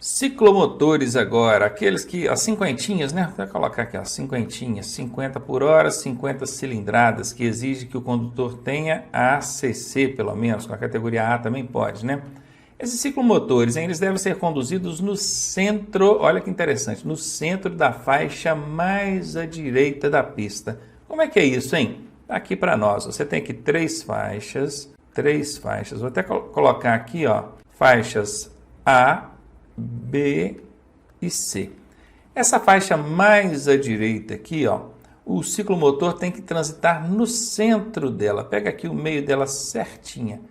Ciclomotores agora, aqueles que, as cinquentinhas, né? Vou colocar aqui, ó, cinquentinhas, 50 por hora, 50 cilindradas, que exige que o condutor tenha ACC, pelo menos, com a categoria A também pode, né? Esses ciclomotores, hein, eles devem ser conduzidos no centro, olha que interessante, no centro da faixa mais à direita da pista. Como é que é isso, hein? Aqui para nós, você tem aqui três faixas, vou até colocar aqui, ó, faixas A, B e C. Essa faixa mais à direita aqui, ó, o ciclomotor tem que transitar no centro dela. Pega aqui o meio dela certinha.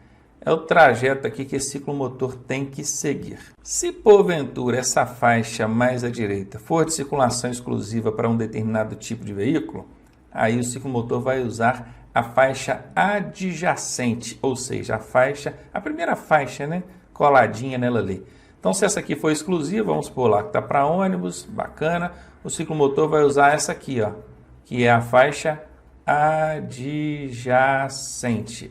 É o trajeto aqui que esse ciclomotor tem que seguir. Se porventura essa faixa mais à direita for de circulação exclusiva para um determinado tipo de veículo, aí o ciclomotor vai usar a faixa adjacente, ou seja, a primeira faixa, né, coladinha nela ali. Então, se essa aqui for exclusiva, vamos supor lá que está para ônibus, bacana, o ciclomotor vai usar essa aqui, ó, que é a faixa adjacente.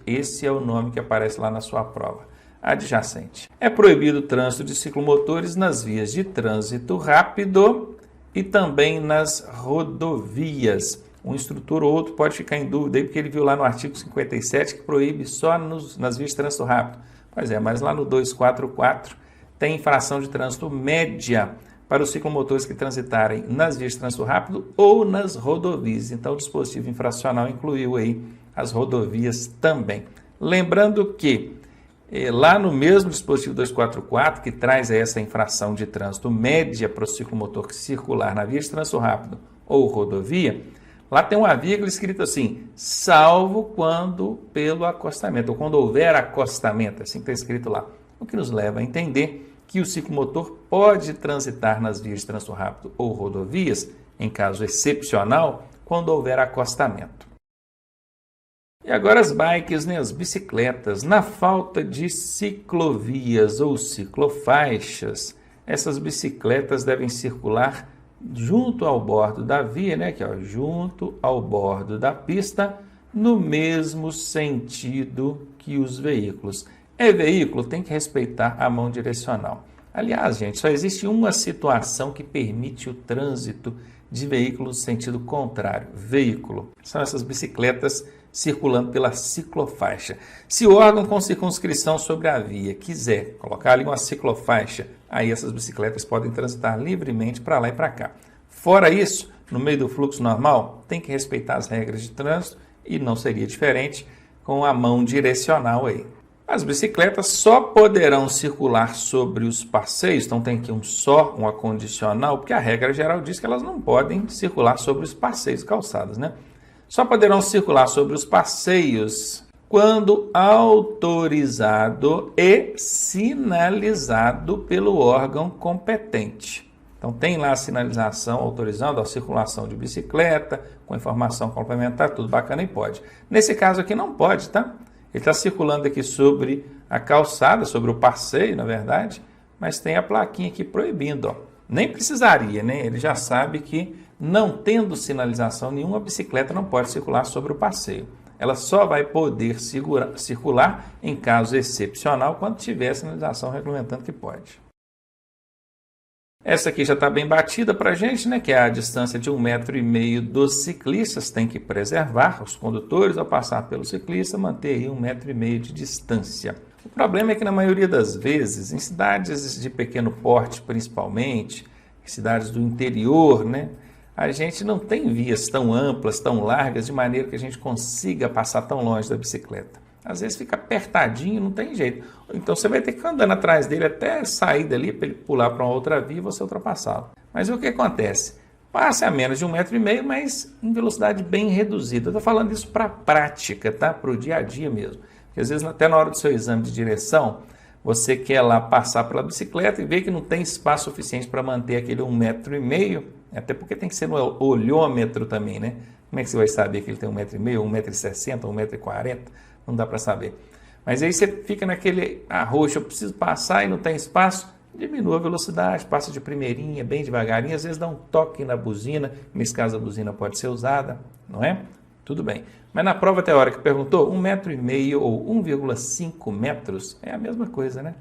Esse é o nome que aparece lá na sua prova, adjacente. É proibido o trânsito de ciclomotores nas vias de trânsito rápido e também nas rodovias. Um instrutor ou outro pode ficar em dúvida aí, porque ele viu lá no artigo 57 que proíbe só nas vias de trânsito rápido. Pois é, mas lá no 244 tem infração de trânsito média para os ciclomotores que transitarem nas vias de trânsito rápido ou nas rodovias. Então, o dispositivo infracional incluiu aí as rodovias também. Lembrando que lá no mesmo dispositivo 244, que traz essa infração de trânsito média para o ciclomotor que circular na via de trânsito rápido ou rodovia, lá tem uma vírgula escrita assim, salvo quando pelo acostamento, ou quando houver acostamento, assim que está escrito lá. O que nos leva a entender que o ciclomotor pode transitar nas vias de trânsito rápido ou rodovias, em caso excepcional, quando houver acostamento. E agora as bikes, né, as bicicletas. Na falta de ciclovias ou ciclofaixas, essas bicicletas devem circular junto ao bordo da via, né, aqui, ó, junto ao bordo da pista, no mesmo sentido que os veículos. Veículo tem que respeitar a mão direcional. Aliás, gente, só existe uma situação que permite o trânsito de veículos no sentido contrário. Veículo. São essas bicicletas circulando pela ciclofaixa. Se o órgão com circunscrição sobre a via quiser colocar ali uma ciclofaixa, aí essas bicicletas podem transitar livremente para lá e para cá. Fora isso, no meio do fluxo normal, tem que respeitar as regras de trânsito e não seria diferente com a mão direcional aí. As bicicletas só poderão circular sobre os passeios, então tem aqui um acondicional, porque a regra geral diz que elas não podem circular sobre os passeios, calçadas, né? Só poderão circular sobre os passeios quando autorizado e sinalizado pelo órgão competente. Então tem lá a sinalização autorizando a circulação de bicicleta, com informação complementar, tudo bacana e pode. Nesse caso aqui não pode, tá? Ele está circulando aqui sobre a calçada, sobre o passeio, na verdade, mas tem a plaquinha aqui proibindo, ó. Nem precisaria, né? Ele já sabe que, não tendo sinalização nenhuma, a bicicleta não pode circular sobre o passeio. Ela só vai poder circular em caso excepcional quando tiver sinalização regulamentando que pode. Essa aqui já está bem batida para a gente, né? Que é a distância de 1,5 m dos ciclistas, tem que preservar os condutores ao passar pelo ciclista, manter aí 1,5 m de distância. O problema é que na maioria das vezes, em cidades de pequeno porte principalmente, em cidades do interior, né? A gente não tem vias tão amplas, tão largas, de maneira que a gente consiga passar tão longe da bicicleta. Às vezes fica apertadinho, não tem jeito. Então você vai ter que ficar andando atrás dele até sair dali para ele pular para uma outra via e você ultrapassá-lo. Mas o que acontece? Passa a menos de 1,5 m, mas em velocidade bem reduzida. Eu estou falando isso para a prática, tá? Para o dia a dia mesmo. Porque às vezes até na hora do seu exame de direção, você quer lá passar pela bicicleta e vê que não tem espaço suficiente para manter aquele 1,5 m, até porque tem que ser no olhômetro também, né? Como é que você vai saber que ele tem 1,5 m, 1,60 m, 1,40 m? Não dá para saber. Mas aí você fica naquele arroxo, eu preciso passar e não tem espaço, diminua a velocidade, passa de primeirinha, bem devagarinho, às vezes dá um toque na buzina, nesse caso a buzina pode ser usada, não é? Tudo bem. Mas na prova teórica perguntou 1,5 m ou 1,5 metros, é a mesma coisa, né?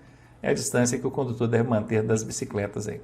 é a distância que o condutor deve manter das bicicletas aí.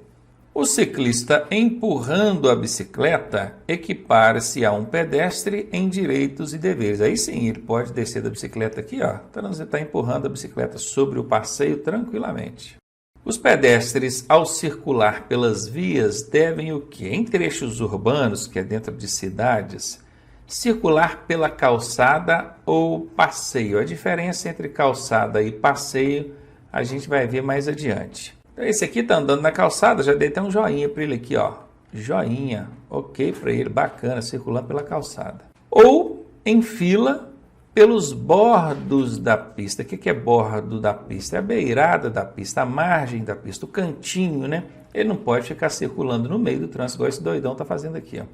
O ciclista empurrando a bicicleta equipara-se a um pedestre em direitos e deveres. Aí sim, ele pode descer da bicicleta aqui, ó, está empurrando a bicicleta sobre o passeio tranquilamente. Os pedestres, ao circular pelas vias, devem o quê? Em trechos urbanos, que é dentro de cidades, circular pela calçada ou passeio. A diferença entre calçada e passeio a gente vai ver mais adiante. Esse aqui está andando na calçada, já dei até um joinha para ele aqui, ó. Joinha, ok para ele, bacana, circulando pela calçada. Ou em fila pelos bordos da pista. O que é bordo da pista? É a beirada da pista, a margem da pista, o cantinho, né? Ele não pode ficar circulando no meio do trânsito, igual esse doidão está fazendo aqui, ó.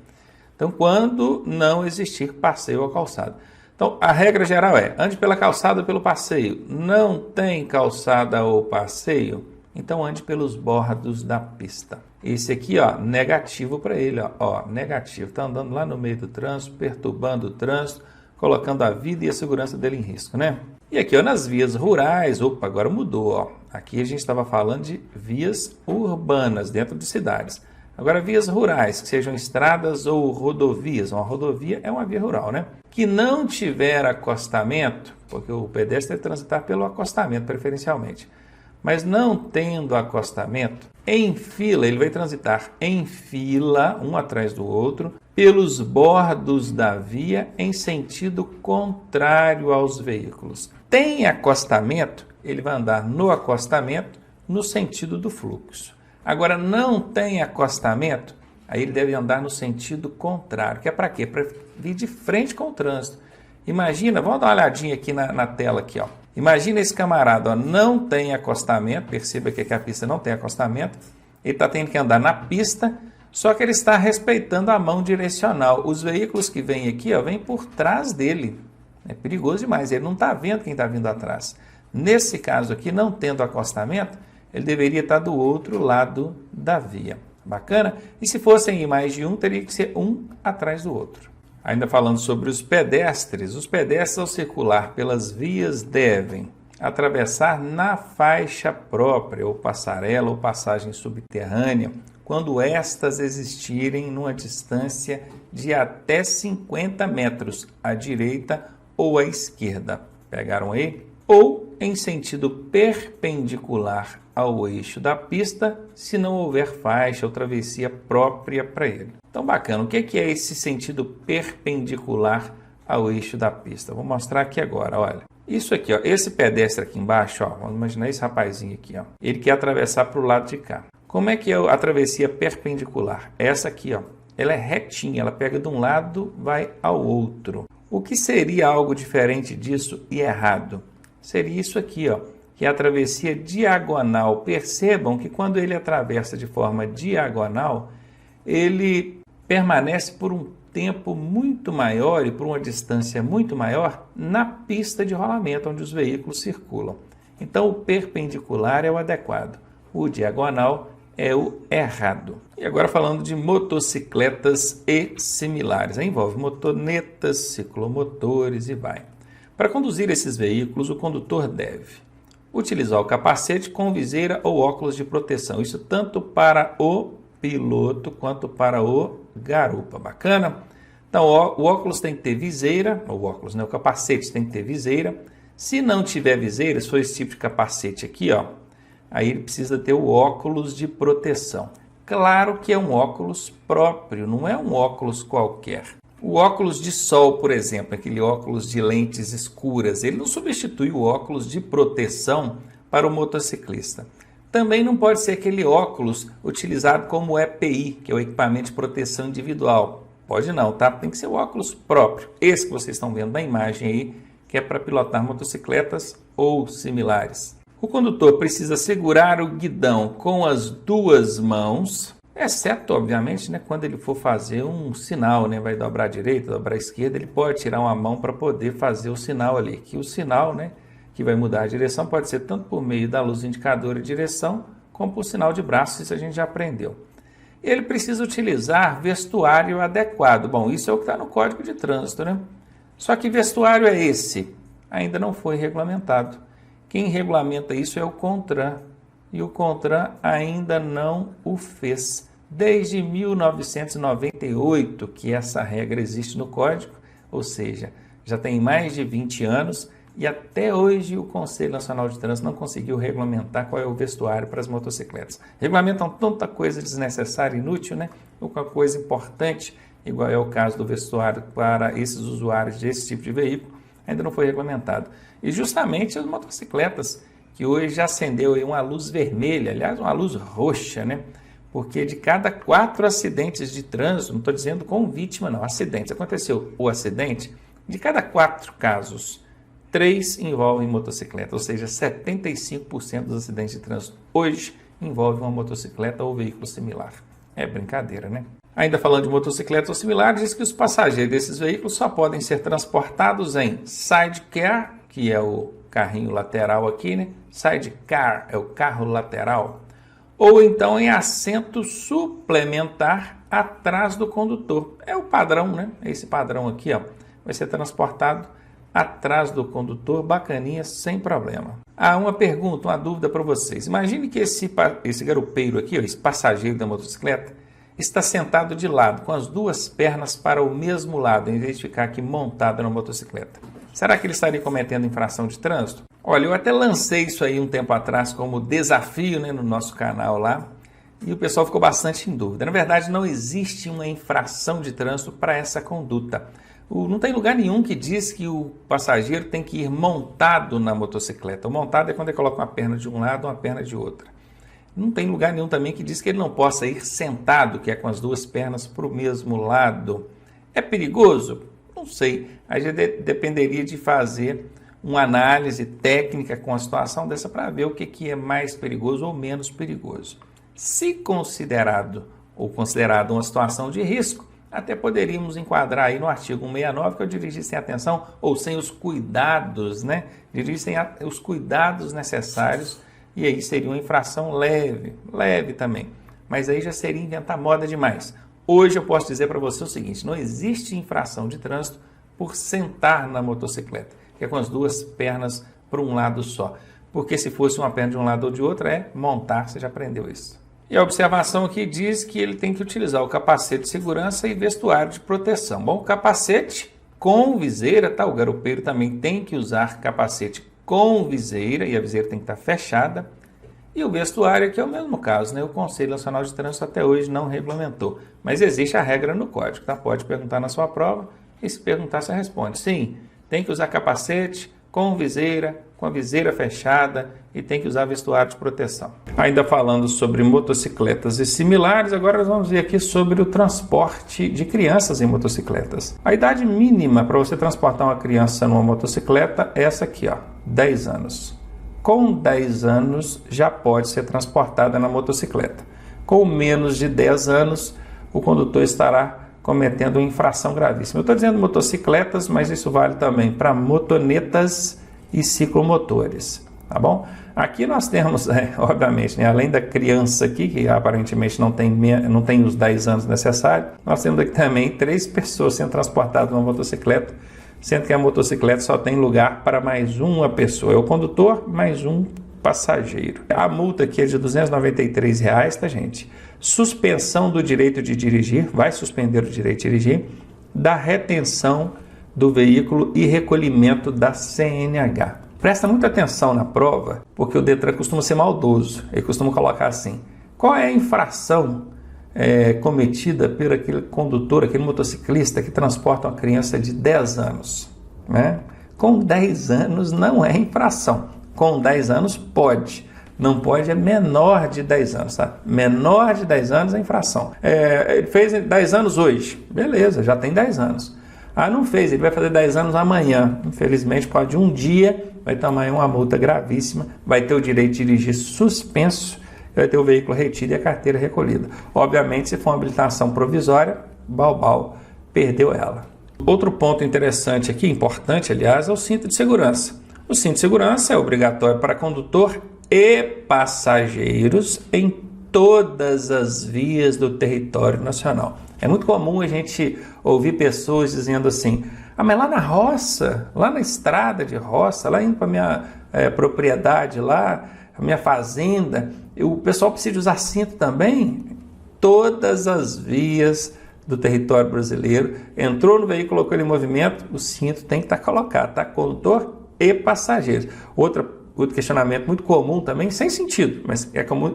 Então, quando não existir passeio ou calçada. Então, a regra geral é, ande pela calçada ou pelo passeio. Não tem calçada ou passeio, então ande pelos bordos da pista. Esse aqui, ó, negativo para ele, ó, negativo. Está andando lá no meio do trânsito, perturbando o trânsito, colocando a vida e a segurança dele em risco, né? E aqui, ó, nas vias rurais, opa, agora mudou, ó. Aqui a gente estava falando de vias urbanas, dentro de cidades. Agora, vias rurais, que sejam estradas ou rodovias. Uma rodovia é uma via rural, né? Que não tiver acostamento, porque o pedestre deve transitar pelo acostamento, preferencialmente. Mas não tendo acostamento, em fila, ele vai transitar em fila, um atrás do outro, pelos bordos da via em sentido contrário aos veículos. Tem acostamento, ele vai andar no acostamento no sentido do fluxo. Agora, não tem acostamento, aí ele deve andar no sentido contrário, que é para quê? Para vir de frente com o trânsito. Imagina, vamos dar uma olhadinha aqui na tela, aqui, ó. Imagina esse camarada, ó, não tem acostamento, perceba que aqui a pista não tem acostamento, ele está tendo que andar na pista, só que ele está respeitando a mão direcional. Os veículos que vêm aqui, ó, vêm por trás dele. É perigoso demais, ele não está vendo quem está vindo atrás. Nesse caso aqui, não tendo acostamento, ele deveria estar do outro lado da via. Bacana? E se fossem mais de um, teria que ser um atrás do outro. Ainda falando sobre os pedestres ao circular pelas vias devem atravessar na faixa própria, ou passarela, ou passagem subterrânea, quando estas existirem numa distância de até 50 metros à direita ou à esquerda. Pegaram aí? Ou em sentido perpendicular ao eixo da pista, se não houver faixa ou travessia própria para ele. Então, bacana. O que é esse sentido perpendicular ao eixo da pista? Vou mostrar aqui agora, olha. Isso aqui, ó, esse pedestre aqui embaixo, ó, vamos imaginar esse rapazinho aqui, ó. Ele quer atravessar para o lado de cá. Como é que é a travessia perpendicular? Essa aqui, ó, ela é retinha, ela pega de um lado, vai ao outro. O que seria algo diferente disso e errado? Seria isso aqui, ó, que é a travessia diagonal. Percebam que quando ele atravessa de forma diagonal, ele permanece por um tempo muito maior e por uma distância muito maior na pista de rolamento, onde os veículos circulam. Então, o perpendicular é o adequado, o diagonal é o errado. E agora falando de motocicletas e similares. Aí envolve motonetas, ciclomotores e vai. Para conduzir esses veículos, o condutor deve utilizar o capacete com viseira ou óculos de proteção. Isso tanto para o piloto quanto para o garupa. Bacana? Então, o óculos tem que ter viseira, o capacete tem que ter viseira. Se não tiver viseira, se for esse tipo de capacete aqui, ó, aí ele precisa ter o óculos de proteção. Claro que é um óculos próprio, não é um óculos qualquer. O óculos de sol, por exemplo, aquele óculos de lentes escuras, ele não substitui o óculos de proteção para o motociclista. Também não pode ser aquele óculos utilizado como EPI, que é o equipamento de proteção individual. Pode não, tá? Tem que ser o óculos próprio. Esse que vocês estão vendo na imagem aí, que é para pilotar motocicletas ou similares. O condutor precisa segurar o guidão com as duas mãos, exceto, obviamente, né, quando ele for fazer um sinal, né, vai dobrar a direita, dobrar a esquerda, ele pode tirar uma mão para poder fazer o sinal ali. Que o sinal, né, que vai mudar a direção pode ser tanto por meio da luz indicadora de direção, como por sinal de braço, isso a gente já aprendeu. Ele precisa utilizar vestuário adequado. Bom, isso é o que está no Código de Trânsito, né? Só que vestuário é esse? Ainda não foi regulamentado. Quem regulamenta isso é o CONTRAN, e o CONTRAN ainda não o fez. Desde 1998 que essa regra existe no Código, ou seja, já tem mais de 20 anos, e até hoje o Conselho Nacional de Trânsito não conseguiu regulamentar qual é o vestuário para as motocicletas. Regulamentam tanta coisa desnecessária e inútil, né? Uma coisa importante, igual é o caso do vestuário para esses usuários desse tipo de veículo, ainda não foi regulamentado. E justamente as motocicletas, que hoje já acendeu aí uma luz vermelha, aliás, uma luz roxa, né? Porque de cada 4 acidentes de trânsito, não estou dizendo com vítima, não, acidentes, aconteceu o acidente, de cada 4 casos, 3 envolvem motocicleta, ou seja, 75% dos acidentes de trânsito hoje envolvem uma motocicleta ou veículo similar. É brincadeira, né? Ainda falando de motocicletas ou similares, diz que os passageiros desses veículos só podem ser transportados em sidecar, que é o carrinho lateral aqui, né? Sidecar é o carro lateral. Ou então em assento suplementar atrás do condutor. É o padrão, né? Esse padrão aqui, ó, vai ser transportado atrás do condutor, bacaninha, sem problema. Uma pergunta, uma dúvida para vocês. Imagine que esse garupeiro aqui, ó, esse passageiro da motocicleta, está sentado de lado, com as 2 pernas para o mesmo lado, em vez de ficar aqui montado na motocicleta. Será que ele estaria cometendo infração de trânsito? Olha, eu até lancei isso aí um tempo atrás como desafio, né, no nosso canal lá, e o pessoal ficou bastante em dúvida. Na verdade, não existe uma infração de trânsito para essa conduta. Não tem lugar nenhum que diz que o passageiro tem que ir montado na motocicleta. O montado é quando ele coloca uma perna de um lado e uma perna de outra. Não tem lugar nenhum também que diz que ele não possa ir sentado, que é com as 2 pernas para o mesmo lado. É perigoso? Não sei. A gente dependeria de fazer uma análise técnica com a situação dessa para ver o que é mais perigoso ou menos perigoso. Se considerado uma situação de risco, até poderíamos enquadrar aí no artigo 169 que eu dirigi sem atenção ou sem os cuidados, né? Dirigir sem os cuidados necessários, e aí seria uma infração leve também. Mas aí já seria inventar moda demais. Hoje eu posso dizer para você o seguinte: não existe infração de trânsito por sentar na motocicleta, que é com as 2 pernas para um lado só. Porque se fosse uma perna de um lado ou de outro, é montar, você já aprendeu isso. E a observação aqui diz que ele tem que utilizar o capacete de segurança e vestuário de proteção. Bom, capacete com viseira, tá? O garupeiro também tem que usar capacete com viseira, e a viseira tem que estar fechada. E o vestuário aqui é o mesmo caso, né? O Conselho Nacional de Trânsito até hoje não regulamentou. Mas existe a regra no código, tá? Pode perguntar na sua prova, e se perguntar, você responde. Sim, tem que usar capacete com viseira, com a viseira fechada, e tem que usar vestuário de proteção. Ainda falando sobre motocicletas e similares, agora nós vamos ver aqui sobre o transporte de crianças em motocicletas. A idade mínima para você transportar uma criança numa motocicleta é essa aqui, ó, 10 anos. Com 10 anos já pode ser transportada na motocicleta. Com menos de 10 anos, o condutor estará cometendo uma infração gravíssima. Eu estou dizendo motocicletas, mas isso vale também para motonetas e ciclomotores, tá bom? Aqui nós temos, obviamente, né, além da criança aqui, que aparentemente não tem os 10 anos necessários, nós temos aqui também 3 pessoas sendo transportadas numa motocicleta, sendo que a motocicleta só tem lugar para mais uma pessoa. É o condutor mais um passageiro. A multa aqui é de R$ 293, tá, gente? Suspensão do direito de dirigir, vai suspender o direito de dirigir, da retenção do veículo e recolhimento da CNH. Presta muita atenção na prova, porque o Detran costuma ser maldoso. Ele costuma colocar assim: qual é a infração cometida por aquele condutor, aquele motociclista que transporta uma criança de 10 anos? Né? Com 10 anos não é infração. Com 10 anos pode. Não pode é menor de 10 anos, tá? Menor de 10 anos é infração. Ele fez 10 anos hoje. Beleza, já tem 10 anos. Não fez, ele vai fazer 10 anos amanhã. Infelizmente, por causa de um dia, vai tomar uma multa gravíssima, vai ter o direito de dirigir suspenso, vai ter o veículo retido e a carteira recolhida. Obviamente, se for uma habilitação provisória, perdeu ela. Outro ponto interessante aqui, importante, aliás, é o cinto de segurança. O cinto de segurança é obrigatório para condutor e passageiros em todas as vias do território nacional. É muito comum a gente ouvir pessoas dizendo assim: Ah, mas lá na roça, lá na estrada de roça, lá indo para a minha propriedade lá, a minha fazenda, o pessoal precisa usar cinto também? Todas as vias do território brasileiro, entrou no veículo, colocou ele em movimento, o cinto tem que estar colocado, tá? Condutor e passageiros. Outro questionamento muito comum também, sem sentido, mas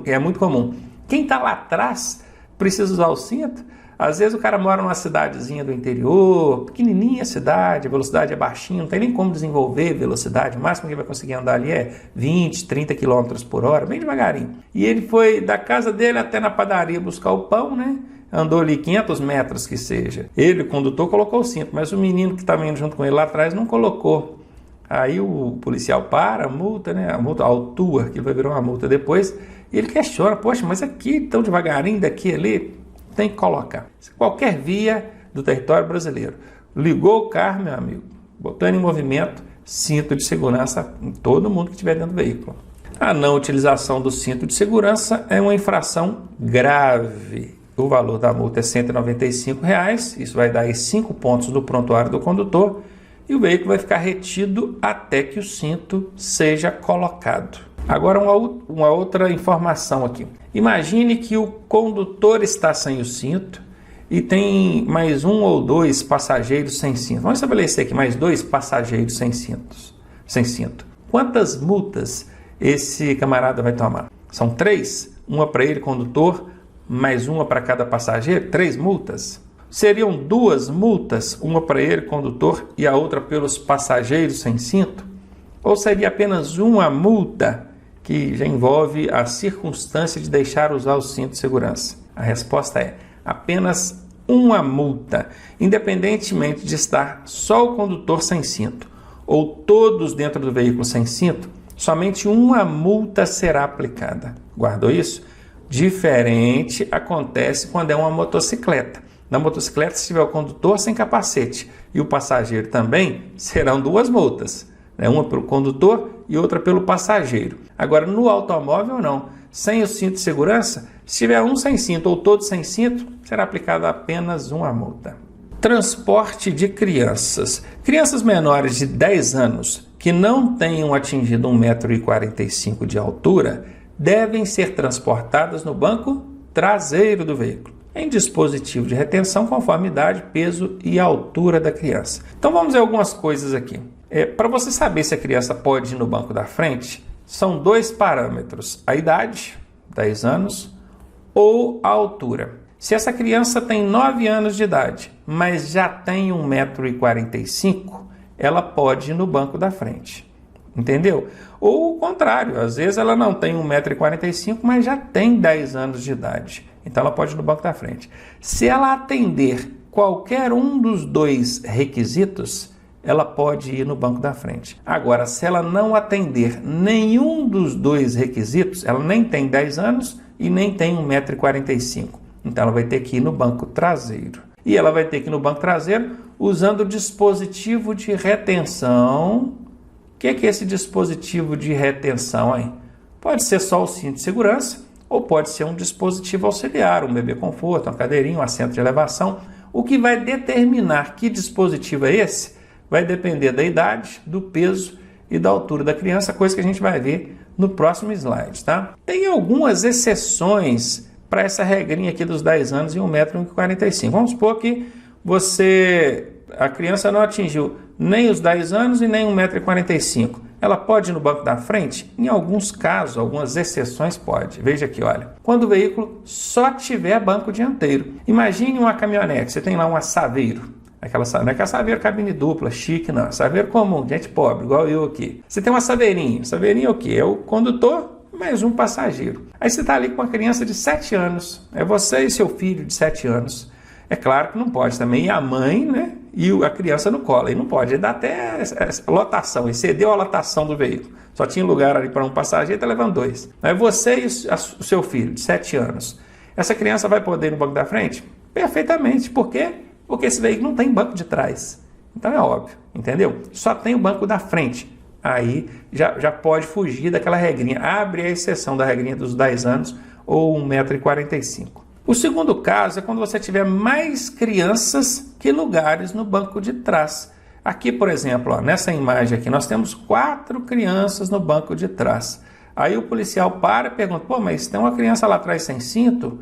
é muito comum. Quem está lá atrás precisa usar o cinto? Às vezes o cara mora numa cidadezinha do interior, pequenininha a cidade, a velocidade é baixinha, não tem nem como desenvolver velocidade, o máximo que ele vai conseguir andar ali é 20, 30 km por hora, bem devagarinho. E ele foi da casa dele até na padaria buscar o pão, né? Andou ali 500 metros que seja. Ele, o condutor, colocou o cinto, mas o menino que estava indo junto com ele lá atrás não colocou. Aí o policial para, multa, né? A multa autua, que vai virar uma multa depois, e ele questiona, poxa, mas aqui tão devagarinho, daqui ali, tem que colocar. Qualquer via do território brasileiro. Ligou o carro, meu amigo, botou ele em movimento, cinto de segurança em todo mundo que estiver dentro do veículo. A não utilização do cinto de segurança é uma infração grave. O valor da multa é R$ 195, isso vai dar aí 5 pontos do prontuário do condutor e o veículo vai ficar retido até que o cinto seja colocado. Agora uma outra informação aqui. Imagine que o condutor está sem o cinto e tem mais um ou dois passageiros sem cinto. Vamos estabelecer aqui mais 2 passageiros sem cinto. Quantas multas esse camarada vai tomar? São 3? Uma para ele, condutor, mais uma para cada passageiro? 3 multas? Seriam 2 multas, uma para ele, condutor, e a outra pelos passageiros sem cinto? Ou seria apenas uma multa que já envolve a circunstância de deixar usar o cinto de segurança? A resposta é apenas uma multa, independentemente de estar só o condutor sem cinto ou todos dentro do veículo sem cinto, somente uma multa será aplicada. Guardou isso? Diferente acontece quando é uma motocicleta. Na motocicleta, se tiver o condutor sem capacete e o passageiro também, serão 2 multas. Uma pelo condutor e outra pelo passageiro. Agora, no automóvel, não. Sem o cinto de segurança, se tiver um sem cinto ou todos sem cinto, será aplicada apenas uma multa. Transporte de crianças. Crianças menores de 10 anos que não tenham atingido 1,45 m de altura devem ser transportadas no banco traseiro do veículo, em dispositivo de retenção conforme idade, peso e altura da criança. Então vamos ver algumas coisas aqui. Para você saber se a criança pode ir no banco da frente, são 2 parâmetros: a idade, 10 anos, ou a altura. Se essa criança tem 9 anos de idade, mas já tem 1,45 m, ela pode ir no banco da frente. Entendeu? Ou o contrário, às vezes ela não tem 1,45 m, mas já tem 10 anos de idade. Então ela pode ir no banco da frente. Se ela atender qualquer um dos 2 requisitos, ela pode ir no banco da frente. Agora, se ela não atender nenhum dos 2 requisitos, ela nem tem 10 anos e nem tem 1,45 m. Então ela vai ter que ir no banco traseiro. E ela vai ter que ir no banco traseiro usando o dispositivo de retenção. O que é esse dispositivo de retenção, hein? Pode ser só o cinto de segurança ou pode ser um dispositivo auxiliar, um bebê conforto, uma cadeirinha, um assento de elevação. O que vai determinar que dispositivo é esse vai depender da idade, do peso e da altura da criança, coisa que a gente vai ver no próximo slide, tá? Tem algumas exceções para essa regrinha aqui dos 10 anos e 1,45 m. Vamos supor que a criança não atingiu nem os 10 anos e nem 1,45 m. Ela pode ir no banco da frente? Em alguns casos, algumas exceções pode. Veja aqui, olha. Quando o veículo só tiver banco dianteiro. Imagine uma caminhonete, você tem lá um Saveiro. Não é aquela Saveiro cabine dupla, chique, não. Saveiro comum, gente pobre, igual eu aqui. Você tem uma Saveirinho. Saveirinho é o quê? É o condutor mais um passageiro. Aí você está ali com uma criança de 7 anos. É você e seu filho de 7 anos. É claro que não pode também ir a mãe, né? E a criança no colo. Aí não pode. Aí dá até lotação. Excedeu a lotação do veículo. Só tinha lugar ali para um passageiro, está levando 2. Aí você e o seu filho de 7 anos. Essa criança vai poder ir no banco da frente? Perfeitamente. Por quê? Porque esse veículo não tem banco de trás. Então é óbvio, entendeu? Só tem o banco da frente. Aí já pode fugir daquela regrinha. Abre a exceção da regrinha dos 10 anos ou 1,45 m. O segundo caso é quando você tiver mais crianças que lugares no banco de trás. Aqui, por exemplo, ó, nessa imagem aqui, nós temos 4 crianças no banco de trás. Aí o policial para e pergunta, pô, mas tem uma criança lá atrás sem cinto?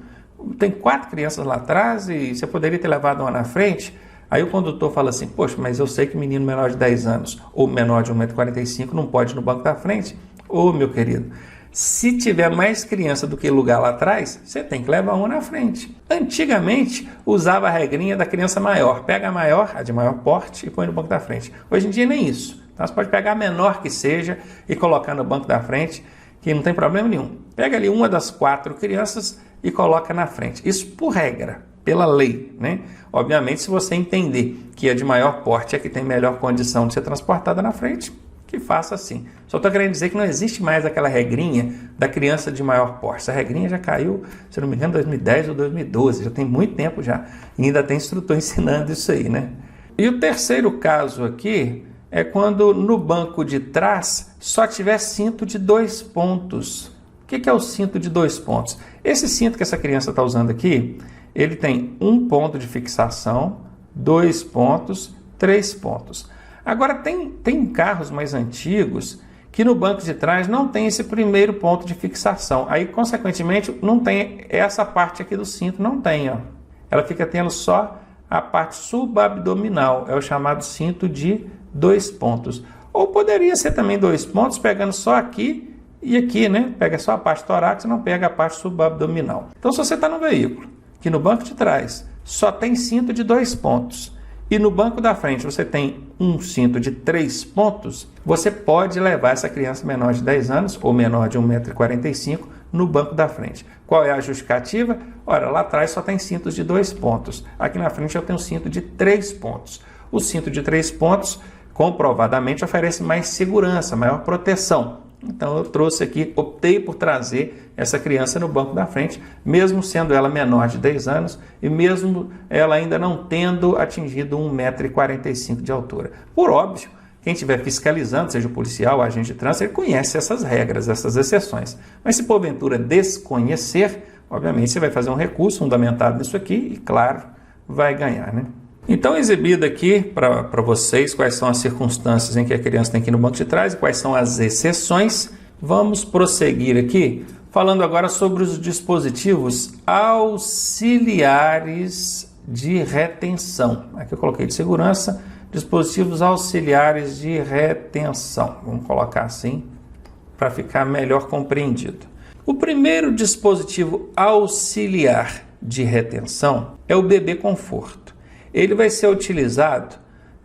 Tem 4 crianças lá atrás e você poderia ter levado uma na frente? Aí o condutor fala assim, poxa, mas eu sei que menino menor de 10 anos ou menor de 1,45 m não pode ir no banco da frente. Ô, meu querido, se tiver mais criança do que lugar lá atrás, você tem que levar uma na frente. Antigamente, usava a regrinha da criança maior. Pega a maior, a de maior porte, e põe no banco da frente. Hoje em dia, nem isso. Então, você pode pegar a menor que seja e colocar no banco da frente, que não tem problema nenhum. Pega ali uma das 4 crianças e coloca na frente. Isso por regra, pela lei, né? Obviamente, se você entender que a de maior porte é que tem melhor condição de ser transportada na frente, que faça assim. Só estou querendo dizer que não existe mais aquela regrinha da criança de maior porte. Essa regrinha já caiu, se não me engano, em 2010 ou 2012, já tem muito tempo já. E ainda tem instrutor ensinando isso aí, né? E o terceiro caso aqui é quando no banco de trás só tiver cinto de 2 pontos. O que é o cinto de 2 pontos? Esse cinto que essa criança está usando aqui, ele tem 1 ponto de fixação, 2 pontos, 3 pontos. Agora, tem carros mais antigos que no banco de trás não tem esse primeiro ponto de fixação. Aí, consequentemente, não tem essa parte aqui do cinto, não tem, ó. Ela fica tendo só a parte subabdominal, é o chamado cinto de 2 pontos. Ou poderia ser também 2 pontos, pegando só aqui e aqui, né? Pega só a parte torácica, não pega a parte subabdominal. Então, se você está no veículo, que no banco de trás só tem cinto de 2 pontos, e no banco da frente você tem um cinto de 3 pontos, você pode levar essa criança menor de 10 anos ou menor de 1,45 m no banco da frente. Qual é a justificativa? Ora, lá atrás só tem cintos de 2 pontos. Aqui na frente eu tenho um cinto de 3 pontos. O cinto de 3 pontos comprovadamente oferece mais segurança, maior proteção. Então eu trouxe aqui, optei por trazer essa criança no banco da frente, mesmo sendo ela menor de 10 anos e mesmo ela ainda não tendo atingido 1,45 m de altura. Por óbvio, quem estiver fiscalizando, seja o policial, o agente de trânsito, ele conhece essas regras, essas exceções. Mas se porventura desconhecer, obviamente você vai fazer um recurso fundamentado nisso aqui e, claro, vai ganhar, né? Então, exibido aqui para vocês quais são as circunstâncias em que a criança tem que ir no banco de trás e quais são as exceções, vamos prosseguir aqui falando agora sobre os dispositivos auxiliares de retenção. Aqui eu coloquei de segurança, dispositivos auxiliares de retenção. Vamos colocar assim para ficar melhor compreendido. O primeiro dispositivo auxiliar de retenção é o bebê conforto. Ele vai ser utilizado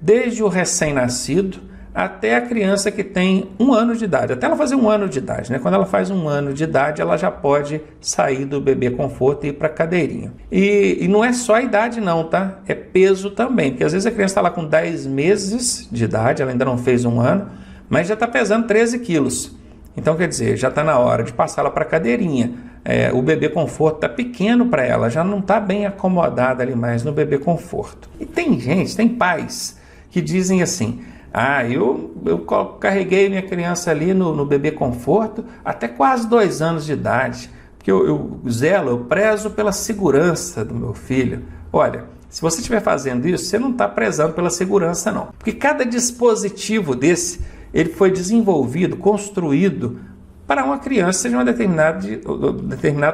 desde o recém-nascido até a criança que tem 1 ano de idade, até ela fazer 1 ano de idade, né? Quando ela faz 1 ano de idade, ela já pode sair do bebê conforto e ir para a cadeirinha. E não é só a idade não, tá? É peso também, porque às vezes a criança está lá com 10 meses de idade, ela ainda não fez 1 ano, mas já está pesando 13 quilos. Então, quer dizer, já está na hora de passá-la para a cadeirinha. O bebê conforto está pequeno para ela, já não está bem acomodada ali mais no bebê conforto. E tem gente, tem pais que dizem assim, eu carreguei minha criança ali no bebê conforto até quase 2 anos de idade, porque eu prezo pela segurança do meu filho. Olha, se você estiver fazendo isso, você não está prezando pela segurança não, porque cada dispositivo desse, ele foi desenvolvido, construído para uma criança de um determinado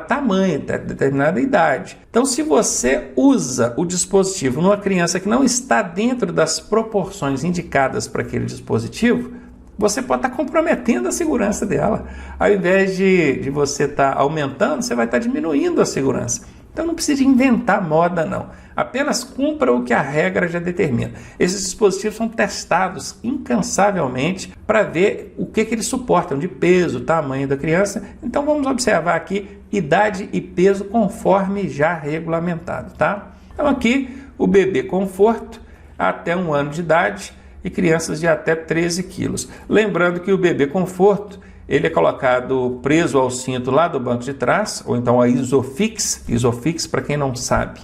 tamanho, determinada idade. Então, se você usa o dispositivo numa criança que não está dentro das proporções indicadas para aquele dispositivo, você pode estar comprometendo a segurança dela. Ao invés de você estar aumentando, você vai estar diminuindo a segurança. Então, não precisa inventar moda, não. Apenas cumpra o que a regra já determina. Esses dispositivos são testados incansavelmente para ver o que eles suportam de peso, tamanho da criança. Então, vamos observar aqui idade e peso conforme já regulamentado, tá? Então, aqui o bebê conforto até 1 ano de idade e crianças de até 13 quilos. Lembrando que o bebê conforto, ele é colocado preso ao cinto lá do banco de trás, ou então a Isofix. Isofix, para quem não sabe,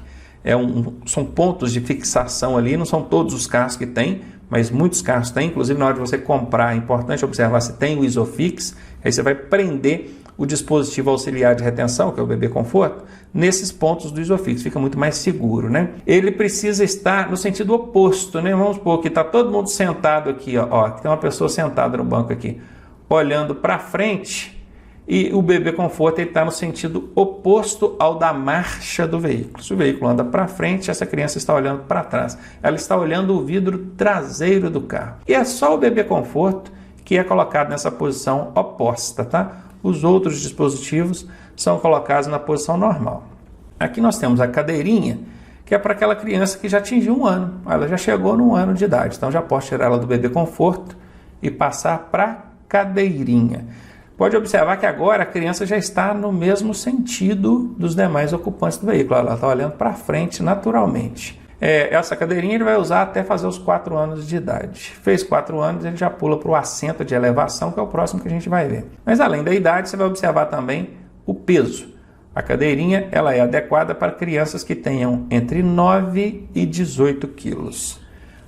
são pontos de fixação ali, não são todos os carros que tem, mas muitos carros têm, inclusive na hora de você comprar, é importante observar se tem o Isofix, aí você vai prender o dispositivo auxiliar de retenção, que é o bebê conforto, nesses pontos do Isofix, fica muito mais seguro, né? Ele precisa estar no sentido oposto, né? Vamos supor que está todo mundo sentado aqui, ó, tem uma pessoa sentada no banco aqui, olhando para frente, e o bebê conforto está no sentido oposto ao da marcha do veículo. Se o veículo anda para frente, essa criança está olhando para trás. Ela está olhando o vidro traseiro do carro. E é só o bebê conforto que é colocado nessa posição oposta, tá? Os outros dispositivos são colocados na posição normal. Aqui nós temos a cadeirinha, que é para aquela criança que já atingiu 1 ano. Ela já chegou no 1 ano de idade. Então já posso tirar ela do bebê conforto e passar para a cadeirinha. Pode observar que agora a criança já está no mesmo sentido dos demais ocupantes do veículo. Ela está olhando para frente naturalmente. Essa cadeirinha ele vai usar até fazer os 4 anos de idade. Fez 4 anos, ele já pula para o assento de elevação, que é o próximo que a gente vai ver. Mas além da idade, você vai observar também o peso. A cadeirinha ela é adequada para crianças que tenham entre 9 e 18 quilos.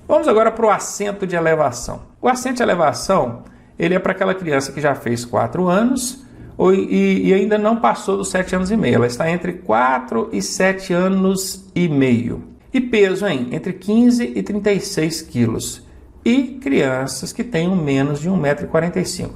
Vamos agora para o assento de elevação. O assento de elevação ele é para aquela criança que já fez 4 anos e ainda não passou dos 7 anos e meio. Ela está entre 4 e 7 anos e meio. E peso entre 15 e 36 quilos. E crianças que tenham menos de 1,45 m.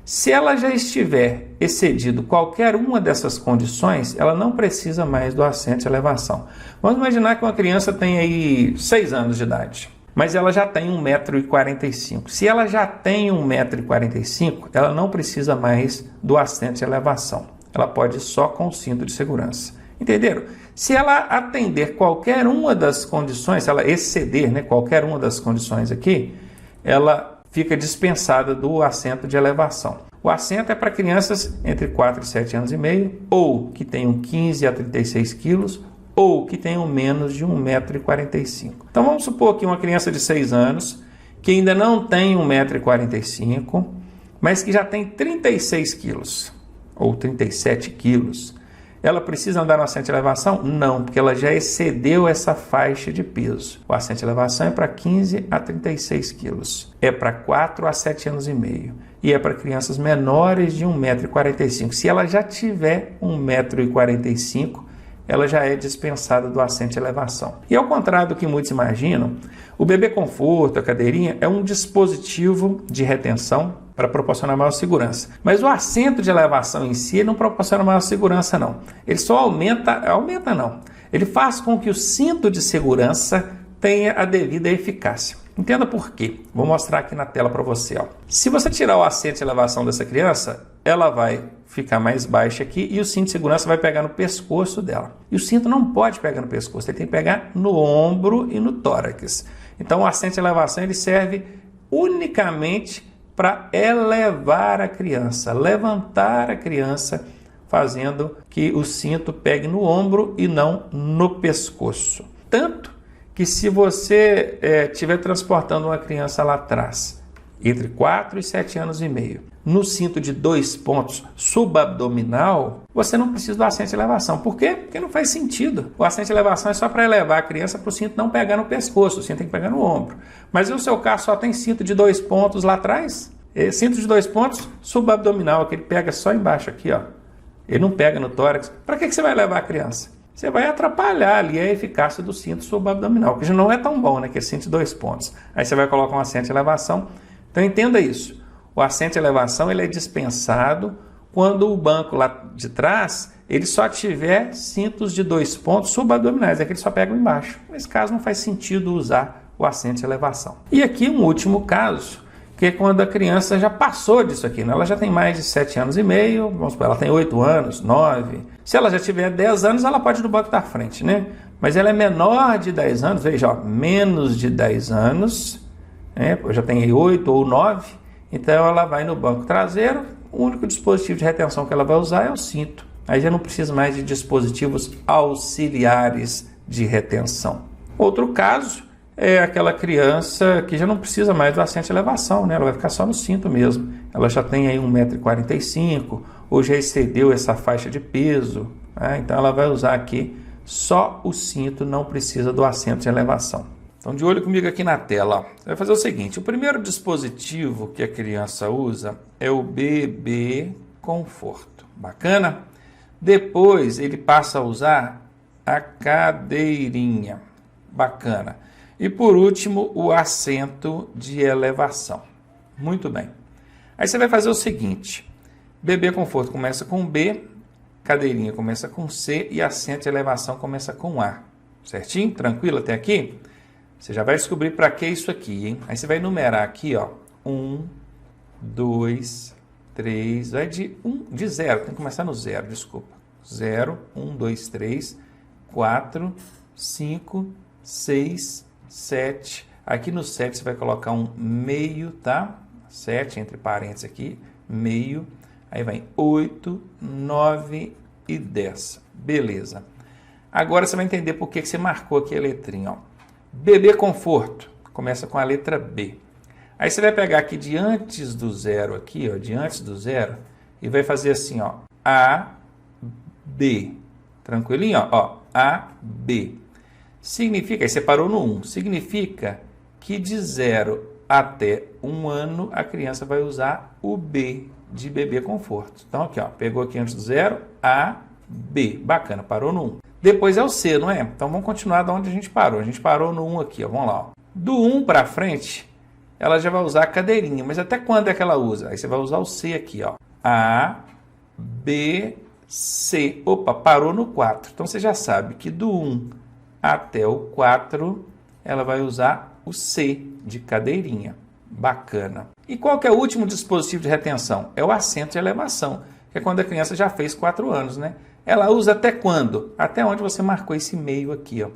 Se ela já estiver excedido qualquer uma dessas condições, ela não precisa mais do assento de elevação. Vamos imaginar que uma criança tem aí 6 anos de idade. Mas ela já tem 1,45 m. Se ela já tem 1,45 m, ela não precisa mais do assento de elevação. Ela pode ir só com o cinto de segurança. Entenderam? Se ela atender qualquer uma das condições, se ela exceder qualquer uma das condições aqui, ela fica dispensada do assento de elevação. O assento é para crianças entre 4 e 7 anos e meio, ou que tenham 15 a 36 quilos, ou que tenham menos de 1,45 m. Então vamos supor que uma criança de 6 anos, que ainda não tem 1,45 m, mas que já tem 36 quilos, ou 37 quilos, ela precisa andar no assento de elevação? Não, porque ela já excedeu essa faixa de peso. O assento de elevação é para 15 a 36 quilos, é para 4 a 7 anos e meio, e é para crianças menores de 1,45 m. Se ela já tiver 1,45 m, ela já é dispensada do assento de elevação. E ao contrário do que muitos imaginam, o bebê conforto, a cadeirinha, é um dispositivo de retenção para proporcionar maior segurança. Mas o assento de elevação em si não proporciona maior segurança, não. Ele só aumenta não. Ele faz com que o cinto de segurança tenha a devida eficácia. Entenda por quê. Vou mostrar aqui na tela para você. Se você tirar o assento de elevação dessa criança, ela vai ficar mais baixa aqui e o cinto de segurança vai pegar no pescoço dela. E o cinto não pode pegar no pescoço, ele tem que pegar no ombro e no tórax. Então o assento de elevação ele serve unicamente para elevar a criança, levantar a criança, fazendo que o cinto pegue no ombro e não no pescoço. Tanto que se você estiver transportando uma criança lá atrás, entre 4 e 7 anos e meio, no cinto de 2 pontos subabdominal, você não precisa do assento de elevação. Por quê? Porque não faz sentido. O assento de elevação é só para elevar a criança para o cinto não pegar no pescoço, o cinto tem que pegar no ombro. Mas no seu caso só tem cinto de 2 pontos lá atrás? Cinto de 2 pontos subabdominal, que ele pega só embaixo aqui, Ele não pega no tórax. Para que você vai levar a criança? Você vai atrapalhar ali a eficácia do cinto subabdominal, que já não é tão bom, que é cinto de 2 pontos. Aí você vai colocar um assento de elevação. Então entenda isso. O assento de elevação ele é dispensado quando o banco lá de trás ele só tiver cintos de 2 pontos subabdominais, é que ele só pega embaixo. Nesse caso não faz sentido usar o assento de elevação. E aqui um último caso, que é quando a criança já passou disso aqui, Ela já tem mais de 7 anos e meio, vamos supor, ela tem 8 anos, 9. Se ela já tiver 10 anos, ela pode ir no banco da frente, Mas ela é menor de 10 anos, veja, menos de 10 anos, já tem 8 ou 9, então ela vai no banco traseiro, o único dispositivo de retenção que ela vai usar é o cinto. Aí já não precisa mais de dispositivos auxiliares de retenção. Outro caso é aquela criança que já não precisa mais do assento de elevação, Ela vai ficar só no cinto mesmo. Ela já tem aí 1,45 m, ou já excedeu essa faixa de peso, Então ela vai usar aqui só o cinto, não precisa do assento de elevação. Então, de olho comigo aqui na tela. Você vai fazer o seguinte, o primeiro dispositivo que a criança usa é o bebê conforto. Bacana? Depois ele passa a usar a cadeirinha. Bacana. E por último, o assento de elevação. Muito bem. Aí você vai fazer o seguinte: bebê conforto começa com B, cadeirinha começa com C e assento de elevação começa com A. Certinho? Tranquilo até aqui? Você já vai descobrir para que isso aqui, hein? Aí você vai numerar aqui, ó. 1, 2, 3, vai de 0, tem que começar no 0, desculpa. 0, 1, 2, 3, 4, 5, 6, 7. Aqui no 7 você vai colocar um meio, tá? 7, entre parênteses aqui, meio. Aí vai 8, 9 e 10. Beleza. Agora você vai entender por que você marcou aqui a letrinha, ó. Bebê conforto, começa com a letra B. Aí você vai pegar aqui de antes do 0 aqui, ó, de antes do 0, e vai fazer assim, ó, A, B. Tranquilinho, ó, A, B. Significa, aí você parou no 1, significa que de 0 até 1 ano a criança vai usar o B de bebê conforto. Então aqui, ó, pegou aqui antes do 0, A, B. Bacana, parou no 1. Depois é o C, não é? Então vamos continuar de onde a gente parou. A gente parou no 1 aqui, ó, vamos lá. Ó. Do 1 para frente, ela já vai usar a cadeirinha, mas até quando é que ela usa? Aí você vai usar o C aqui, ó. A, B, C. Opa, parou no 4. Então você já sabe que do 1 até o 4, ela vai usar o C de cadeirinha. Bacana. E qual que é o último dispositivo de retenção? É o assento de elevação, que é quando a criança já fez 4 anos, né? Ela usa até quando? Até onde você marcou esse meio aqui, ó.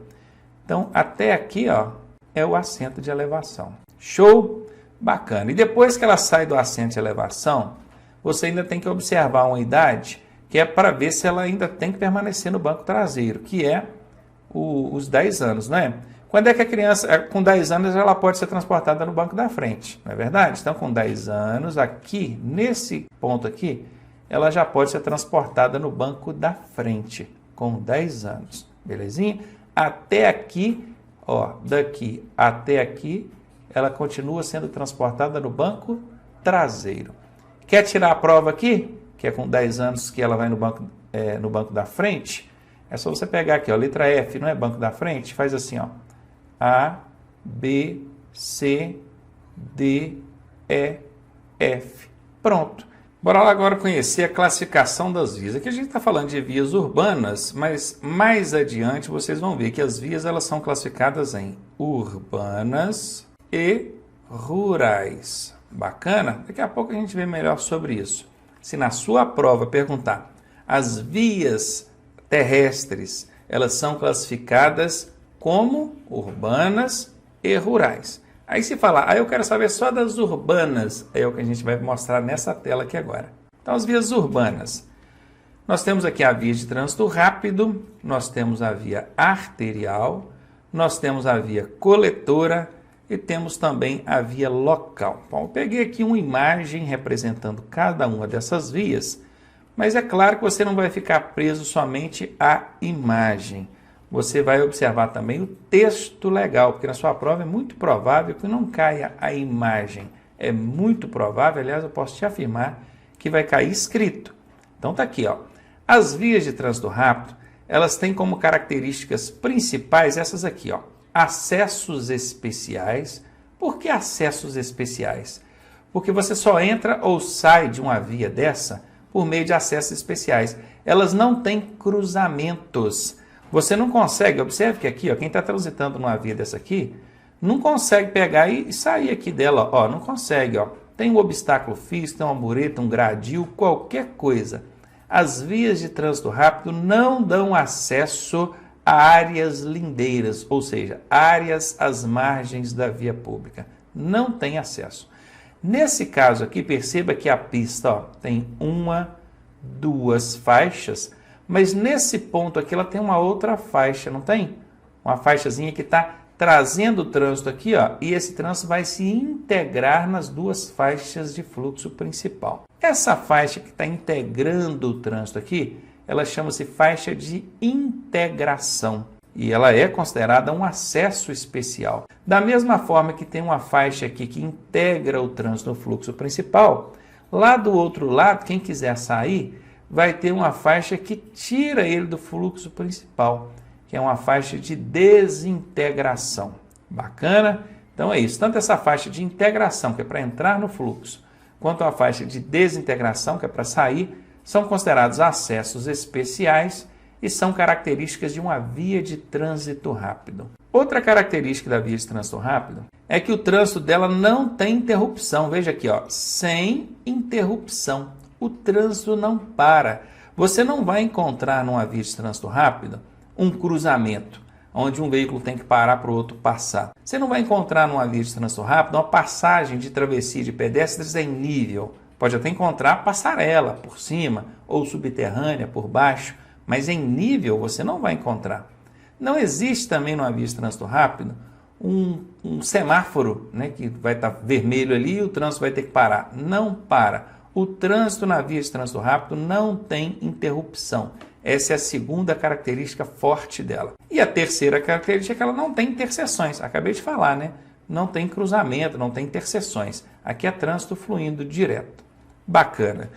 Então, até aqui, ó, é o assento de elevação. Show? Bacana. E depois que ela sai do assento de elevação, você ainda tem que observar uma idade que é para ver se ela ainda tem que permanecer no banco traseiro, que é os 10 anos, né? Quando é que a criança, com 10 anos, ela pode ser transportada no banco da frente, não é verdade? Então, com 10 anos, aqui, nesse ponto aqui, ela já pode ser transportada no banco da frente, com 10 anos, belezinha? Até aqui, ó, daqui até aqui, ela continua sendo transportada no banco traseiro. Quer tirar a prova aqui? Que é com 10 anos que ela vai no banco da frente? É só você pegar aqui, ó, letra F, não é banco da frente? Faz assim, ó. A, B, C, D, E, F. Pronto. Bora lá agora conhecer a classificação das vias. Aqui a gente está falando de vias urbanas, mas mais adiante vocês vão ver que as vias elas são classificadas em urbanas e rurais. Bacana? Daqui a pouco a gente vê melhor sobre isso. Se na sua prova perguntar, as vias terrestres, elas são classificadas como urbanas e rurais. Aí se falar, eu quero saber só das urbanas, é o que a gente vai mostrar nessa tela aqui agora. Então, as vias urbanas. Nós temos aqui a via de trânsito rápido, nós temos a via arterial, nós temos a via coletora e temos também a via local. Bom, eu peguei aqui uma imagem representando cada uma dessas vias, mas é claro que você não vai ficar preso somente à imagem. Você vai observar também o texto legal, porque na sua prova é muito provável que não caia a imagem. É muito provável, aliás, eu posso te afirmar que vai cair escrito. Então tá aqui, ó. As vias de trânsito rápido, elas têm como características principais essas aqui, ó. Acessos especiais. Por que acessos especiais? Porque você só entra ou sai de uma via dessa por meio de acessos especiais. Elas não têm cruzamentos. Você não consegue, observe que aqui, ó, quem está transitando numa via dessa aqui, não consegue pegar e sair aqui dela, ó, não consegue, ó. Tem um obstáculo físico, tem uma mureta, um gradil, qualquer coisa. As vias de trânsito rápido não dão acesso a áreas lindeiras, ou seja, áreas às margens da via pública. Não tem acesso. Nesse caso aqui, perceba que a pista, ó, tem 1, 2 faixas, mas nesse ponto aqui ela tem uma outra faixa, não tem? Uma faixazinha que está trazendo o trânsito aqui, ó, e esse trânsito vai se integrar nas 2 faixas de fluxo principal. Essa faixa que está integrando o trânsito aqui, ela chama-se faixa de integração e ela é considerada um acesso especial. Da mesma forma que tem uma faixa aqui que integra o trânsito no fluxo principal, Lá do outro lado, quem quiser sair, vai ter uma faixa que tira ele do fluxo principal, que é uma faixa de desintegração. Bacana? Então é isso, tanto essa faixa de integração, que é para entrar no fluxo, quanto a faixa de desintegração, que é para sair, são considerados acessos especiais e são características de uma via de trânsito rápido. Outra característica da via de trânsito rápido é que o trânsito dela não tem interrupção. Veja aqui, ó, sem interrupção. O trânsito não para. Você não vai encontrar numa via de trânsito rápido um cruzamento, onde um veículo tem que parar para o outro passar. Você não vai encontrar numa via de trânsito rápido uma passagem de travessia de pedestres em nível. Pode até encontrar passarela por cima ou subterrânea por baixo, mas em nível você não vai encontrar. Não existe também numa via de trânsito rápido um semáforo, né, que vai estar vermelho ali e o trânsito vai ter que parar. Não para. O trânsito na via de trânsito rápido não tem interrupção. Essa é a segunda característica forte dela. E a terceira característica é que ela não tem interseções. Acabei de falar, né? Não tem cruzamento, não tem interseções. Aqui é trânsito fluindo direto. Bacana.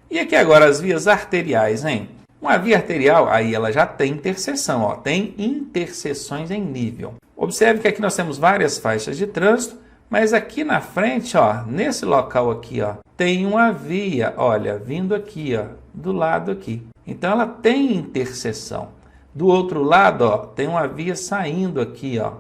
E aqui agora as vias arteriais, hein? Uma via arterial, aí ela já tem interseção, ó, tem interseções em nível. Observe que aqui nós temos várias faixas de trânsito, mas aqui na frente, ó, nesse local aqui, ó, tem uma via, olha, vindo aqui, ó, do lado aqui. Então ela tem interseção. Do outro lado, ó, tem uma via saindo aqui, ó.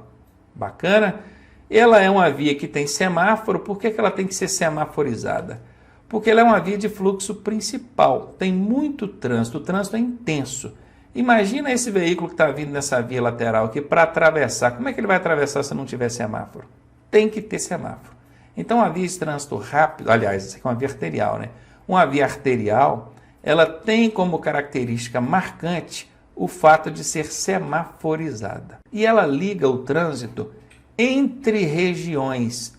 Bacana? Ela é uma via que tem semáforo. Por que ela tem que ser semaforizada? Porque ela é uma via de fluxo principal. Tem muito trânsito, o trânsito é intenso. Imagina esse veículo que está vindo nessa via lateral aqui para atravessar. Como é que ele vai atravessar se não tiver semáforo? Tem que ter semáforo. Então a via de trânsito rápido, aliás, isso aqui é uma via arterial, né? Uma via arterial, ela tem como característica marcante o fato de ser semaforizada. E ela liga o trânsito entre regiões.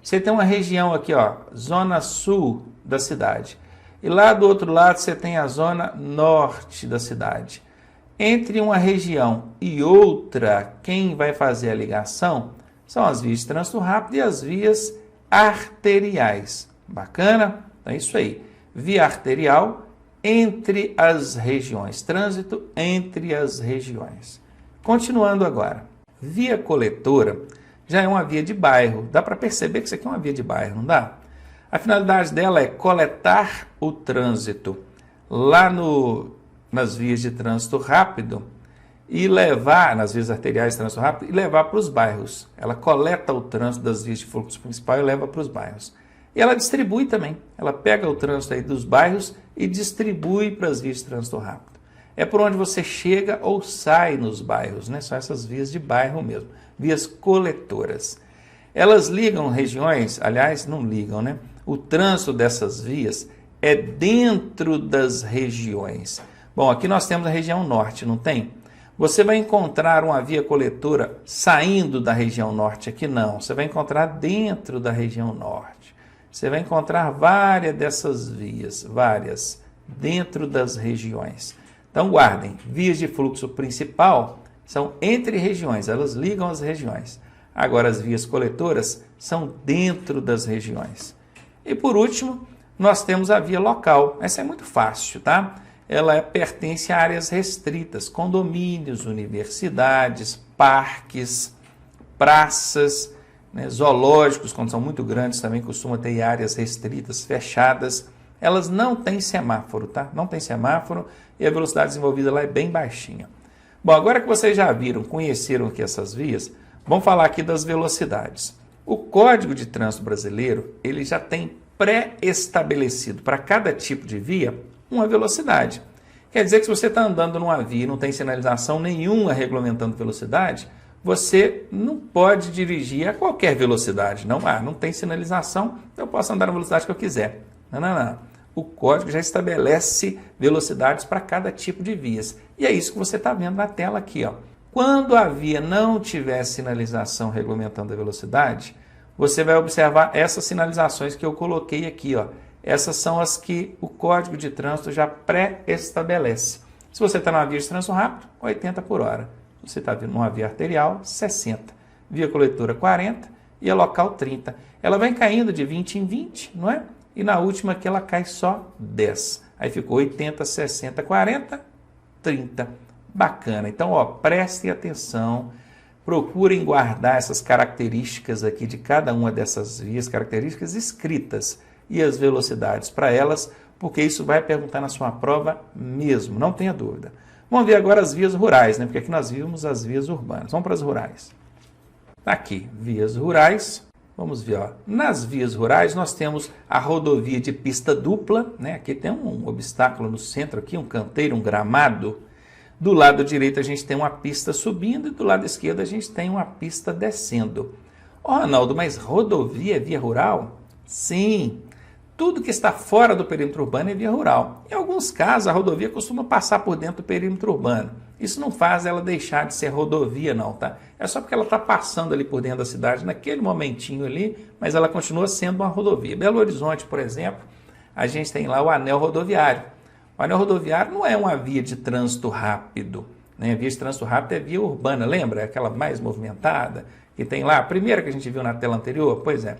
Você tem uma região aqui, ó, zona sul da cidade. E lá do outro lado você tem a zona norte da cidade. Entre uma região e outra, quem vai fazer a ligação são as vias de trânsito rápido e as vias arteriais. Bacana? Então é isso aí. Via arterial entre as regiões. Trânsito entre as regiões. Continuando agora. Via coletora já é uma via de bairro. Dá para perceber que isso aqui é uma via de bairro, não dá? A finalidade dela é coletar o trânsito lá nas vias de trânsito rápido e levar, nas vias arteriais de trânsito rápido, e levar para os bairros. Ela coleta o trânsito das vias de fluxo principal e leva para os bairros. E ela distribui também. Ela pega o trânsito aí dos bairros e distribui para as vias de trânsito rápido. É por onde você chega ou sai nos bairros, né? São essas vias de bairro mesmo, vias coletoras. Elas ligam regiões, aliás, não ligam, né? O trânsito dessas vias é dentro das regiões. Bom, aqui nós temos a região norte, não tem? Você vai encontrar uma via coletora saindo da região norte aqui? Não, você vai encontrar dentro da região norte. Você vai encontrar várias dessas vias, várias, dentro das regiões. Então guardem, vias de fluxo principal são entre regiões, elas ligam as regiões. Agora as vias coletoras são dentro das regiões. E por último, nós temos a via local. Essa é muito fácil, tá? Ela pertence a áreas restritas, condomínios, universidades, parques, praças, né, zoológicos, quando são muito grandes, também costumam ter áreas restritas, fechadas. Elas não têm semáforo, tá? Não tem semáforo e a velocidade desenvolvida lá é bem baixinha. Bom, agora que vocês já viram, conheceram aqui essas vias, vamos falar aqui das velocidades. O Código de Trânsito Brasileiro, ele já tem pré-estabelecido para cada tipo de via uma velocidade. Quer dizer que se você está andando numa via e não tem sinalização nenhuma regulamentando velocidade, você não pode dirigir a qualquer velocidade. Não tem sinalização, eu posso andar na velocidade que eu quiser. Não. O código já estabelece velocidades para cada tipo de vias. E é isso que você está vendo na tela aqui, ó. Quando a via não tiver sinalização regulamentando a velocidade, você vai observar essas sinalizações que eu coloquei aqui, ó. Essas são as que o Código de Trânsito já pré-estabelece. Se você está numa via de trânsito rápido, 80 por hora. Se você está numa via arterial, 60. Via coletora, 40 e a local, 30. Ela vai caindo de 20 em 20, não é? e na última aqui ela cai só 10. Aí ficou 80, 60, 40, 30. Bacana. Então, ó, prestem atenção, procurem guardar essas características aqui de cada uma dessas vias, características escritas e as velocidades para elas, porque isso vai perguntar na sua prova mesmo, não tenha dúvida. Vamos ver agora as vias rurais, né? Porque aqui nós vimos as vias urbanas. Vamos para as rurais. Aqui, vias rurais. Vamos ver, ó. Nas vias rurais nós temos a rodovia de pista dupla, né? Aqui tem um obstáculo no centro, aqui, um canteiro, um gramado. Do lado direito a gente tem uma pista subindo e do lado esquerdo a gente tem uma pista descendo. Ó, Ronaldo, mas rodovia é via rural? Sim. Tudo que está fora do perímetro urbano é via rural. Em alguns casos, a rodovia costuma passar por dentro do perímetro urbano. Isso não faz ela deixar de ser rodovia, não, tá? É só porque ela está passando ali por dentro da cidade naquele momentinho ali, mas ela continua sendo uma rodovia. Belo Horizonte, por exemplo, a gente tem lá o anel rodoviário. O anel rodoviário não é uma via de trânsito rápido, né? A via de trânsito rápido é via urbana, lembra? Aquela mais movimentada que tem lá, a primeira que a gente viu na tela anterior? Pois é.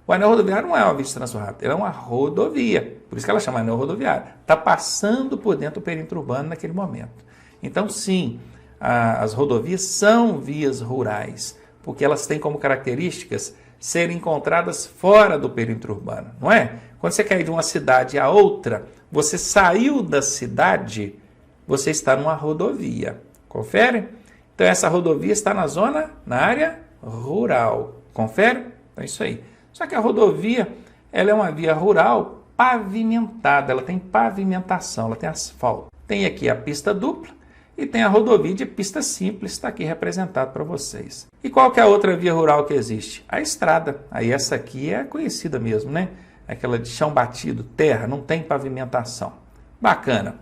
O anel rodoviário não é uma via de trânsito rápido, ela é uma rodovia, por isso que ela chama anel rodoviário. Está passando por dentro do perímetro urbano naquele momento. Então, sim, as rodovias são vias rurais, porque elas têm como características serem encontradas fora do perímetro urbano, não é? Quando você quer ir de uma cidade a outra, você saiu da cidade, você está numa rodovia. Confere? Então, essa rodovia está na área rural. Confere? Então, é isso aí. Só que a rodovia, ela é uma via rural pavimentada, ela tem pavimentação, ela tem asfalto. Tem aqui a pista dupla e tem a rodovia de pista simples, está aqui representado para vocês. E qual que é a outra via rural que existe? A estrada. Aí essa aqui é conhecida mesmo, né? Aquela de chão batido, terra, não tem pavimentação. Bacana.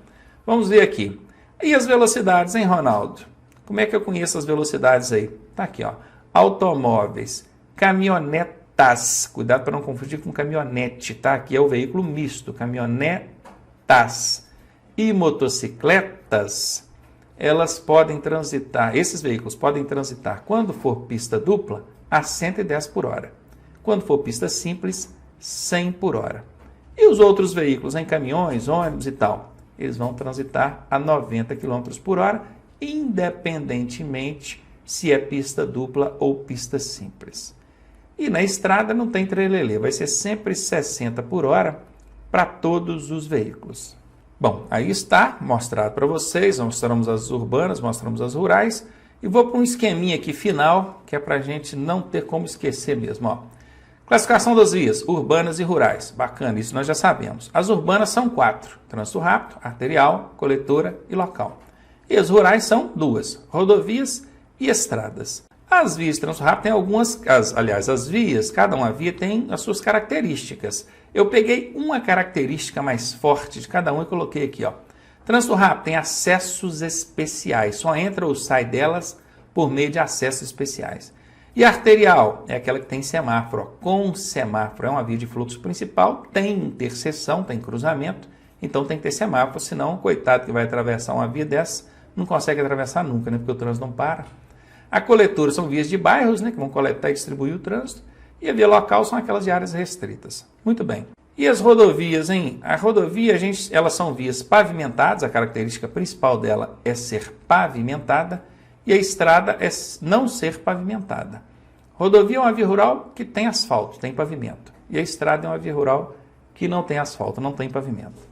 Vamos ver aqui. E as velocidades, hein, Ronaldo? Como é que eu conheço as velocidades aí? Tá aqui, ó. Automóveis, caminhonetas. Cuidado para não confundir com caminhonete, tá? Aqui é o veículo misto, caminhonetas. E motocicletas, elas podem transitar, esses veículos podem transitar, quando for pista dupla, a 110 por hora. Quando for pista simples, 100 por hora. E os outros veículos, em caminhões, ônibus e tal, eles vão transitar a 90 km por hora, independentemente se é pista dupla ou pista simples. E na estrada não tem trelelê, vai ser sempre 60 por hora para todos os veículos. Bom, aí está mostrado para vocês, mostramos as urbanas, mostramos as rurais, e vou para um esqueminha aqui final, que é para a gente não ter como esquecer mesmo, ó. Classificação das vias, urbanas e rurais. Bacana, isso nós já sabemos. As urbanas são 4, trânsito rápido, arterial, coletora e local. E as rurais são 2, rodovias e estradas. As vias de trânsito rápido têm algumas, as vias, cada uma via tem as suas características. Eu peguei uma característica mais forte de cada uma e coloquei aqui, ó. Trânsito rápido tem acessos especiais, só entra ou sai delas por meio de acessos especiais. E a arterial é aquela que tem semáforo, ó. Com semáforo, é uma via de fluxo principal, tem interseção, tem cruzamento, então tem que ter semáforo, senão o coitado que vai atravessar uma via dessa não consegue atravessar nunca, né? Porque o trânsito não para. A coletora são vias de bairros, né, que vão coletar e distribuir o trânsito. E a via local são aquelas de áreas restritas. Muito bem. E as rodovias, hein? A rodovia, elas são vias pavimentadas, a característica principal dela é ser pavimentada, e a estrada é não ser pavimentada. Rodovia é uma via rural que tem asfalto, tem pavimento. E a estrada é uma via rural que não tem asfalto, não tem pavimento.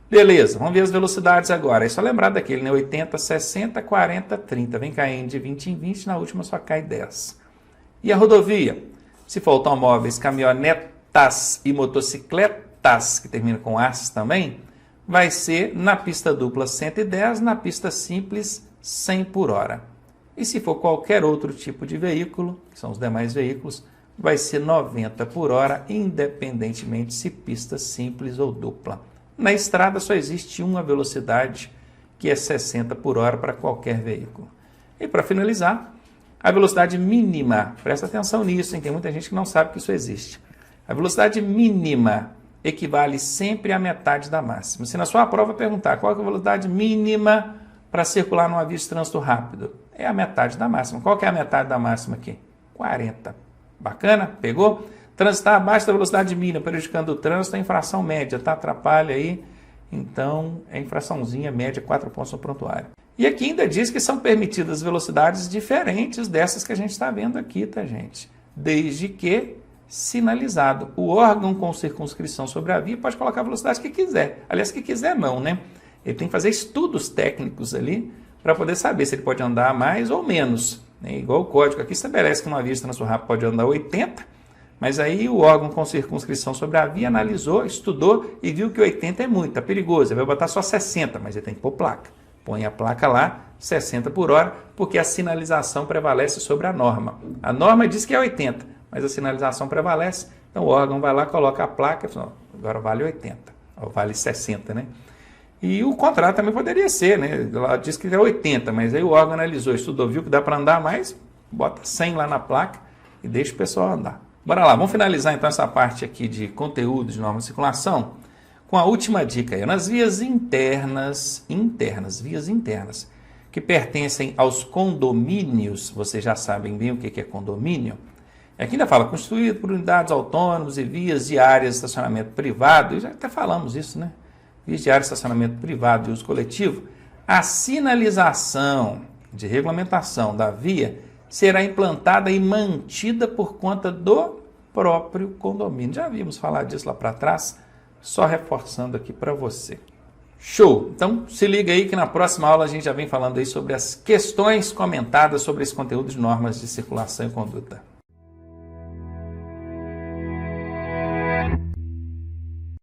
Beleza, vamos ver as velocidades agora. É só lembrar daquele, né? 80, 60, 40, 30. Vem caindo de 20 em 20, na última só cai 10. E a rodovia? Se for automóveis, caminhonetas e motocicletas, que termina com as também, vai ser na pista dupla 110, na pista simples 100 por hora. E se for qualquer outro tipo de veículo, que são os demais veículos, vai ser 90 por hora, independentemente se pista simples ou dupla. Na estrada só existe uma velocidade, que é 60 por hora para qualquer veículo. E para finalizar, a velocidade mínima, presta atenção nisso, hein? Tem muita gente que não sabe que isso existe. A velocidade mínima equivale sempre à metade da máxima. Se na sua prova perguntar qual é a velocidade mínima para circular numa via de trânsito rápido, é a metade da máxima. Qual que é a metade da máxima aqui? 40. Bacana? Pegou? Transitar abaixo da velocidade mínima, prejudicando o trânsito, é infração média, tá? Atrapalha aí. Então, é infraçãozinha média, 4 pontos no prontuário. E aqui ainda diz que são permitidas velocidades diferentes dessas que a gente está vendo aqui, tá, gente? Desde que sinalizado. O órgão com circunscrição sobre a via pode colocar a velocidade que quiser. Aliás, que quiser não, né? Ele tem que fazer estudos técnicos ali para poder saber se ele pode andar mais ou menos. Né? Igual o código aqui estabelece que uma via de trânsito rápido pode andar 80, mas aí o órgão com circunscrição sobre a via analisou, estudou e viu que 80 é muito, é perigoso. Ele vai botar só 60, mas ele tem que pôr placa. Põe a placa lá, 60 por hora, porque a sinalização prevalece sobre a norma. A norma diz que é 80, mas a sinalização prevalece. Então o órgão vai lá, coloca a placa e fala, agora vale 80, ou vale 60, né? E o contrário também poderia ser, né? Ela diz que é 80, mas aí o órgão analisou, estudou, viu que dá para andar mais, bota 100 lá na placa e deixa o pessoal andar. Bora lá, vamos finalizar então essa parte aqui de conteúdo de norma de circulação com a última dica aí. Nas vias internas, vias internas, que pertencem aos condomínios, vocês já sabem bem o que é condomínio, aqui ainda fala, constituído por unidades autônomas e vias de áreas de estacionamento privado, e já até falamos isso, né? Vias de área de estacionamento privado de uso coletivo, a sinalização de regulamentação da via será implantada e mantida por conta do próprio condomínio. Já vimos falar disso lá para trás, só reforçando aqui para você. Show! Então, se liga aí que na próxima aula a gente já vem falando aí sobre as questões comentadas sobre esse conteúdo de normas de circulação e conduta.